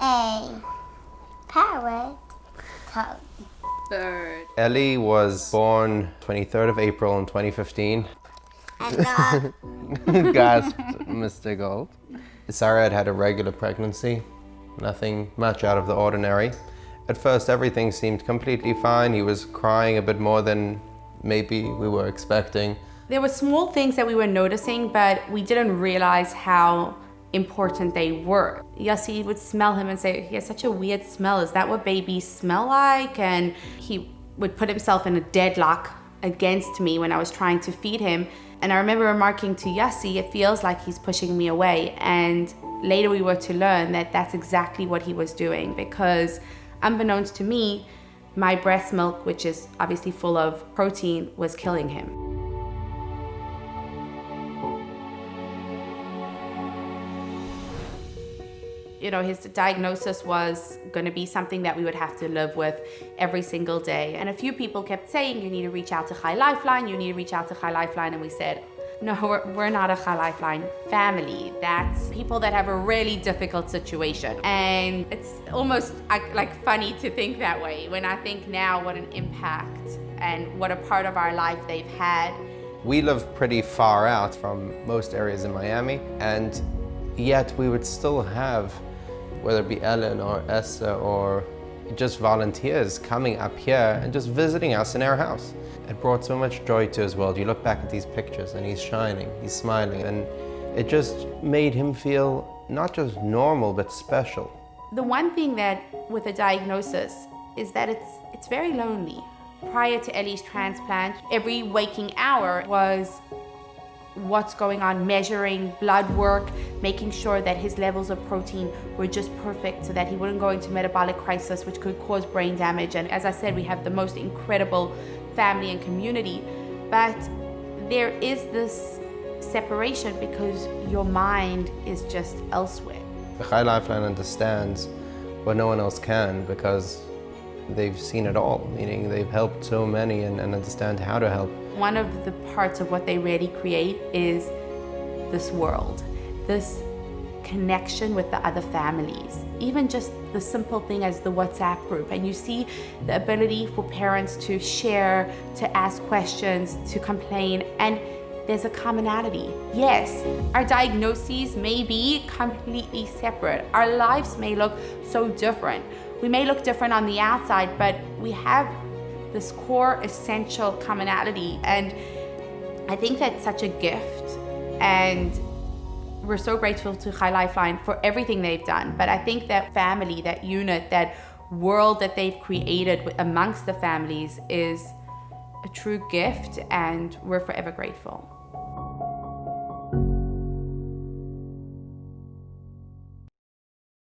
a parrot toad. Bird. Ellie was born 23rd of April in 2015. And Gasped Mr. Gold. Sarah had a regular pregnancy, nothing much out of the ordinary. At first everything seemed completely fine. He was crying a bit more than maybe we were expecting. There were small things that we were noticing, but we didn't realize how important they were. Yossi would smell him and say, he has such a weird smell. Is that what babies smell like? And he would put himself in a deadlock against me when I was trying to feed him. And I remember remarking to Yossi, it feels like he's pushing me away. And later we were to learn that that's exactly what he was doing, because unbeknownst to me, my breast milk, which is obviously full of protein, was killing him. You know, his diagnosis was going to be something that we would have to live with every single day. And a few people kept saying, you need to reach out to Lifeline, you need to reach out to Lifeline. And we said, no, we're not a Lifeline family. That's people that have a really difficult situation. And it's almost like funny to think that way when I think now what an impact and what a part of our life they've had. We live pretty far out from most areas in Miami, and yet we would still have, whether it be Ellen or Esther or just volunteers coming up here and just visiting us in our house. It brought so much joy to his world. You look back at these pictures and he's shining, he's smiling, and it just made him feel not just normal, but special. The one thing that with a diagnosis is that it's very lonely. Prior to Ellie's transplant, every waking hour was what's going on, measuring blood work, making sure that his levels of protein were just perfect so that he wouldn't go into metabolic crisis, which could cause brain damage. And as I said, we have the most incredible family and community, but there is this separation because your mind is just elsewhere. The High Lifeline understands what no one else can because they've seen it all, meaning they've helped so many and understand how to help. One of the parts of what they really create is this world, this connection with the other families, even just the simple thing as the WhatsApp group. And you see the ability for parents to share, to ask questions, to complain, and there's a commonality. Yes, our diagnoses may be completely separate. Our lives may look so different. We may look different on the outside, but we have this core essential commonality. And I think that's such a gift. And we're so grateful to High Lifeline for everything they've done. But I think that family, that unit, that world that they've created amongst the families is a true gift, and we're forever grateful.